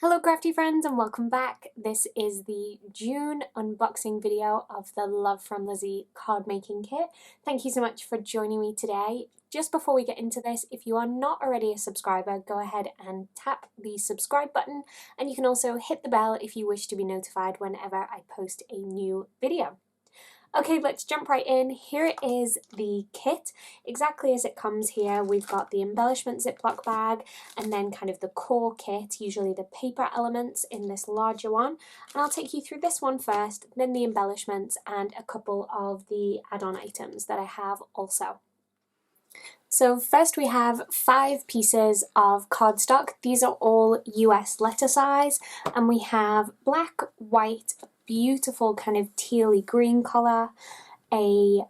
Hello crafty friends and welcome back. This is the June unboxing video of the Love from Lizi card making kit. Thank you so much for joining me today. Just before we get into this, if you are not already a subscriber, go ahead and tap the subscribe button, and you can also hit the bell if you wish to be notified whenever I post a new video. Okay, let's jump right in. Here is the kit, exactly as it comes here. We've got the embellishment Ziploc bag and then kind of the core kit, usually the paper elements in this larger one. And I'll take you through this one first, then the embellishments and a couple of the add-on items that I have also. So first we have 5 pieces of cardstock. These are all US letter size, and we have black, white, beautiful kind of tealy green colour, a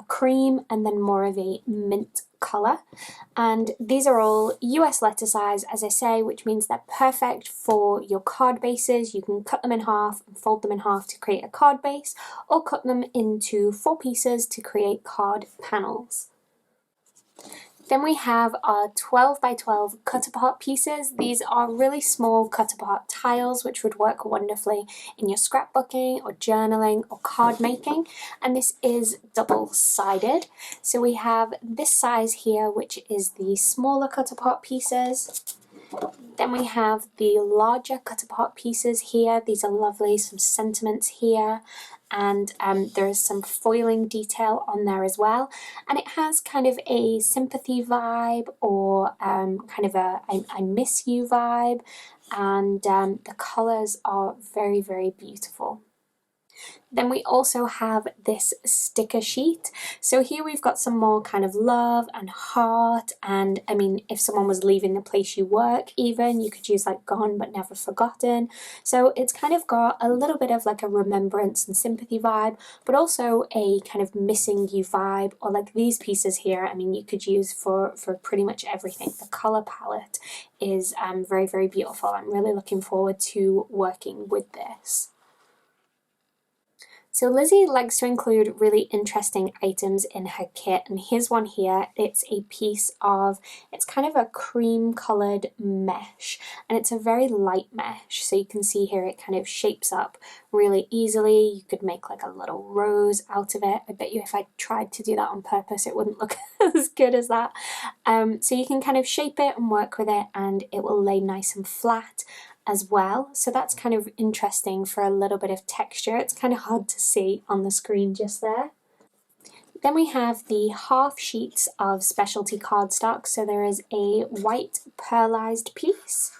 cream, and then more of a mint colour. And these are all US letter size, as I say, which means they're perfect for your card bases. You can cut them in half and fold them in half to create a card base, or cut them into 4 pieces to create card panels. Then we have our 12 by 12 cut-apart pieces. These are really small cut-apart tiles which would work wonderfully in your scrapbooking or journaling or card making, and this is double-sided. So we have this size here, which is the smaller cut-apart pieces. Then we have the larger cut-apart pieces here. These are lovely, some sentiments here, and there is some foiling detail on there as well, and it has kind of a sympathy vibe or kind of a I miss you vibe, and the colours are very, very beautiful. Then we also have this sticker sheet. So here we've got some more kind of love and heart, and I mean, if someone was leaving the place you work even, you could use like gone but never forgotten. So it's kind of got a little bit of like a remembrance and sympathy vibe, but also a kind of missing you vibe, or like these pieces here, I mean, you could use for pretty much everything. The colour palette is very, very beautiful. I'm really looking forward to working with this. So Lizi likes to include really interesting items in her kit, and here's one here. It's a piece of, it's kind of a cream coloured mesh, and it's a very light mesh, so you can see here it kind of shapes up really easily. You could make like a little rose out of it. I bet you if I tried to do that on purpose it wouldn't look as good as that. So you can kind of shape it and work with it, and it will lay nice and flat as well. So that's kind of interesting for a little bit of texture. It's kind of hard to see on the screen just there. Then we have the half sheets of specialty cardstock. So there is a white pearlized piece.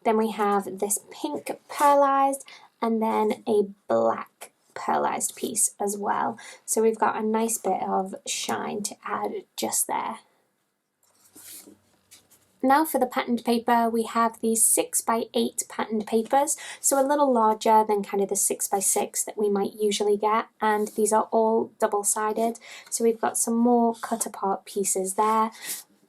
Then we have this pink pearlized, and then a black pearlized piece as well. So we've got a nice bit of shine to add just there. Now for the patterned paper, we have these 6 by 8 patterned papers, so a little larger than kind of the 6 by 6 that we might usually get, and these are all double-sided. So we've got some more cut-apart pieces there,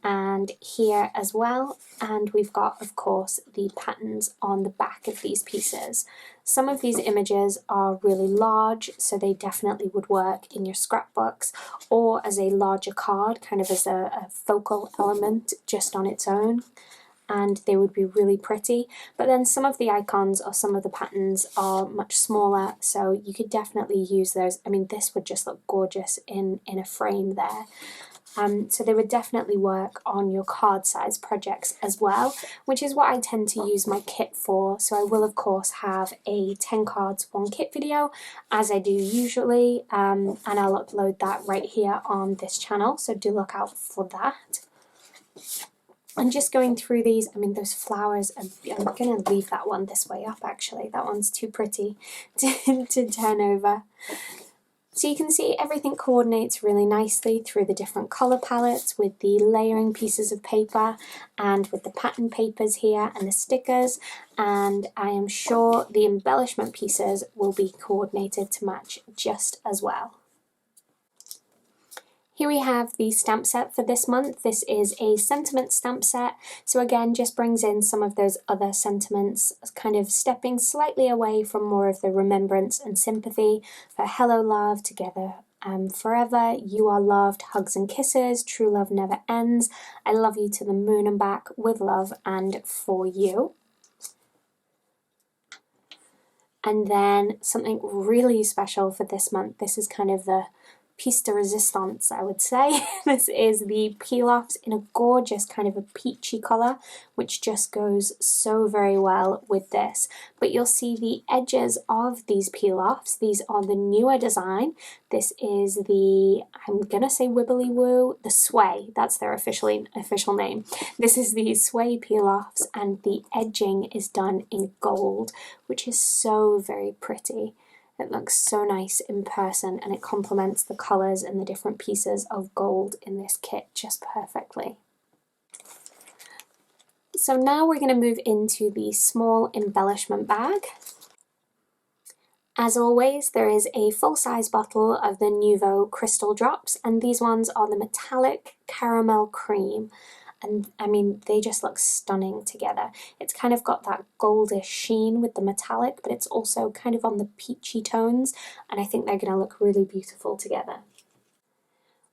and here as well, and we've got, of course, the patterns on the back of these pieces. Some of these images are really large, so they definitely would work in your scrapbooks or as a larger card, kind of as a focal element just on its own, and they would be really pretty. But then some of the icons or some of the patterns are much smaller, so you could definitely use those. I mean, this would just look gorgeous in a frame there. So they would definitely work on your card size projects as well, which is what I tend to use my kit for. So I will of course have a 10 cards 1 kit video, as I do usually, and I'll upload that right here on this channel, so do look out for that. And just going through these, I mean, those flowers, I'm going to leave that one this way up actually, that one's too pretty to turn over. So you can see everything coordinates really nicely through the different colour palettes with the layering pieces of paper and with the pattern papers here and the stickers, and I am sure the embellishment pieces will be coordinated to match just as well. Here we have the stamp set for this month. This is a sentiment stamp set, so again just brings in some of those other sentiments, kind of stepping slightly away from more of the remembrance and sympathy for hello love, together forever, you are loved, hugs and kisses, true love never ends, I love you to the moon and back, with love and for you. And then something really special for this month, this is kind of the piece de resistance, I would say. This is the peel-offs in a gorgeous kind of a peachy colour, which just goes so very well with this. But you'll see the edges of these peel-offs. These are the newer design. This is the, I'm gonna say Wibbly Woo, the Sway, that's their official name. This is the Sway peel-offs, and the edging is done in gold, which is so very pretty. It looks so nice in person, and it complements the colours and the different pieces of gold in this kit just perfectly. So now we're going to move into the small embellishment bag. As always, there is a full-size bottle of the Nuvo Crystal Drops, and these ones are the metallic caramel cream. And I mean, they just look stunning together. It's kind of got that goldish sheen with the metallic, but it's also kind of on the peachy tones, and I think they're going to look really beautiful together.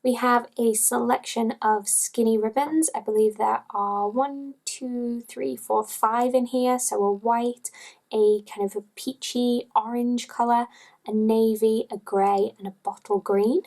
We have a selection of skinny ribbons. I believe there are 1, 2, 3, 4, 5 in here. So a white, a kind of a peachy orange colour, a navy, a grey, and a bottle green.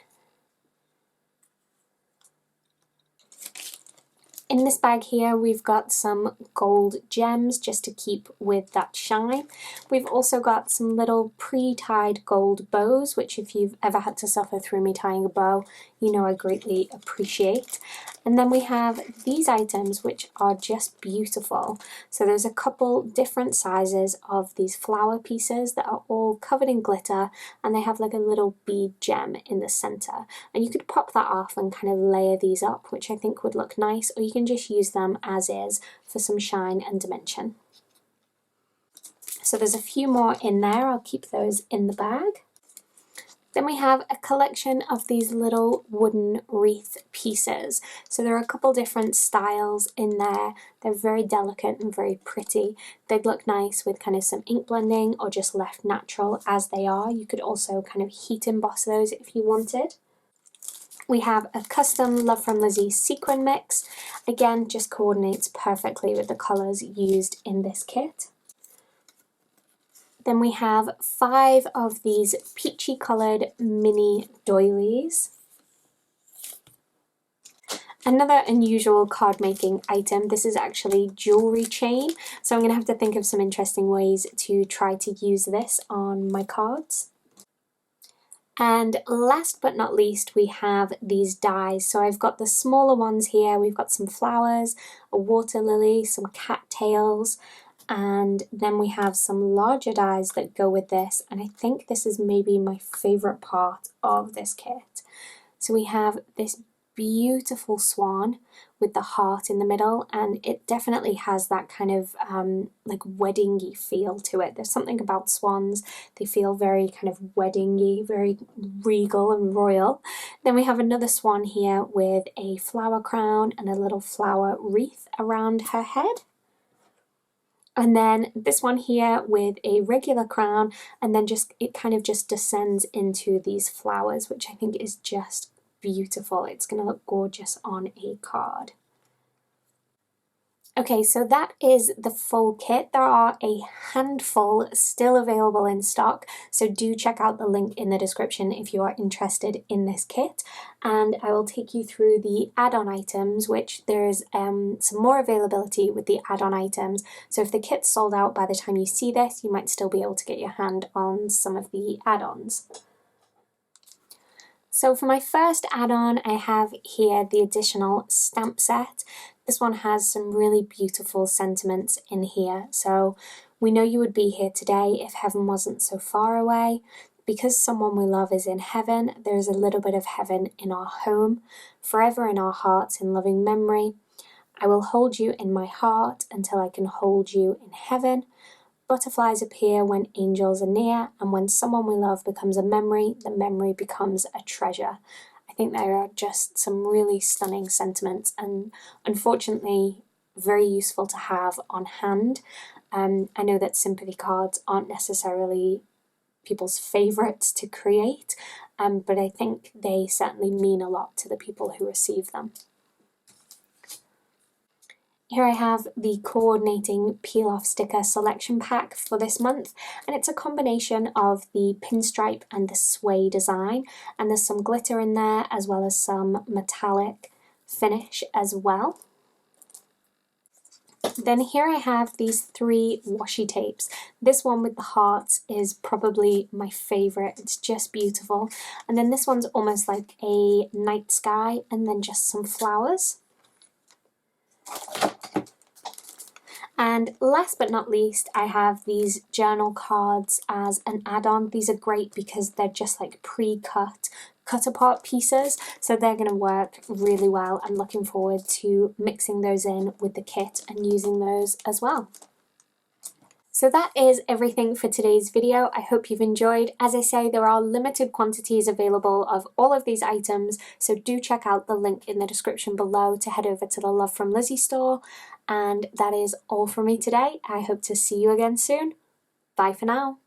In this bag here, we've got some gold gems just to keep with that shine. We've also got some little pre-tied gold bows, which if you've ever had to suffer through me tying a bow, you know I greatly appreciate. And then we have these items, which are just beautiful. So there's a couple different sizes of these flower pieces that are all covered in glitter, and they have like a little bead gem in the center. And you could pop that off and kind of layer these up, which I think would look nice, or you can just use them as is for some shine and dimension. So there's a few more in there, I'll keep those in the bag. Then we have a collection of these little wooden wreath pieces. So there are a couple different styles in there. They're very delicate and very pretty. They'd look nice with kind of some ink blending or just left natural as they are. You could also kind of heat emboss those if you wanted. We have a custom Love from Lizi sequin mix. Again, just coordinates perfectly with the colours used in this kit. Then we have 5 of these peachy coloured mini doilies. Another unusual card making item, this is actually jewellery chain, so I'm going to have to think of some interesting ways to try to use this on my cards. And last but not least, we have these dies. So I've got the smaller ones here, we've got some flowers, a water lily, some cattails, and then we have some larger dies that go with this, and I think this is maybe my favourite part of this kit. So we have this beautiful swan with the heart in the middle, and it definitely has that kind of like wedding-y feel to it. There's something about swans, they feel very kind of wedding-y, very regal and royal. Then we have another swan here with a flower crown and a little flower wreath around her head. And then this one here with a regular crown, and then just it kind of just descends into these flowers, which I think is just beautiful. It's going to look gorgeous on a card. Okay, so that is the full kit. There are a handful still available in stock, so do check out the link in the description if you are interested in this kit. And I will take you through the add-on items, which there's some more availability with the add-on items. So if the kit's sold out by the time you see this, you might still be able to get your hand on some of the add-ons. So for my first add-on, I have here the additional stamp set. This one has some really beautiful sentiments in here. So we know you would be here today if heaven wasn't so far away. Because someone we love is in heaven, there's a little bit of heaven in our home, forever in our hearts in loving memory. I will hold you in my heart until I can hold you in heaven. Butterflies appear when angels are near, and when someone we love becomes a memory, the memory becomes a treasure. I think there are just some really stunning sentiments, and unfortunately very useful to have on hand. I know that sympathy cards aren't necessarily people's favourites to create, but I think they certainly mean a lot to the people who receive them. Here I have the coordinating peel-off sticker selection pack for this month, and it's a combination of the pinstripe and the sway design, and there's some glitter in there as well as some metallic finish as well. Then here I have these 3 washi tapes. This one with the hearts is probably my favourite, it's just beautiful. And then this one's almost like a night sky and then just some flowers. And last but not least, I have these journal cards as an add-on. These are great because they're just like pre-cut, cut-apart pieces, so they're going to work really well. I'm looking forward to mixing those in with the kit and using those as well. So that is everything for today's video. I hope you've enjoyed. As I say, there are limited quantities available of all of these items, so do check out the link in the description below to head over to the Love from Lizi store. And that is all from me today. I hope to see you again soon. Bye for now.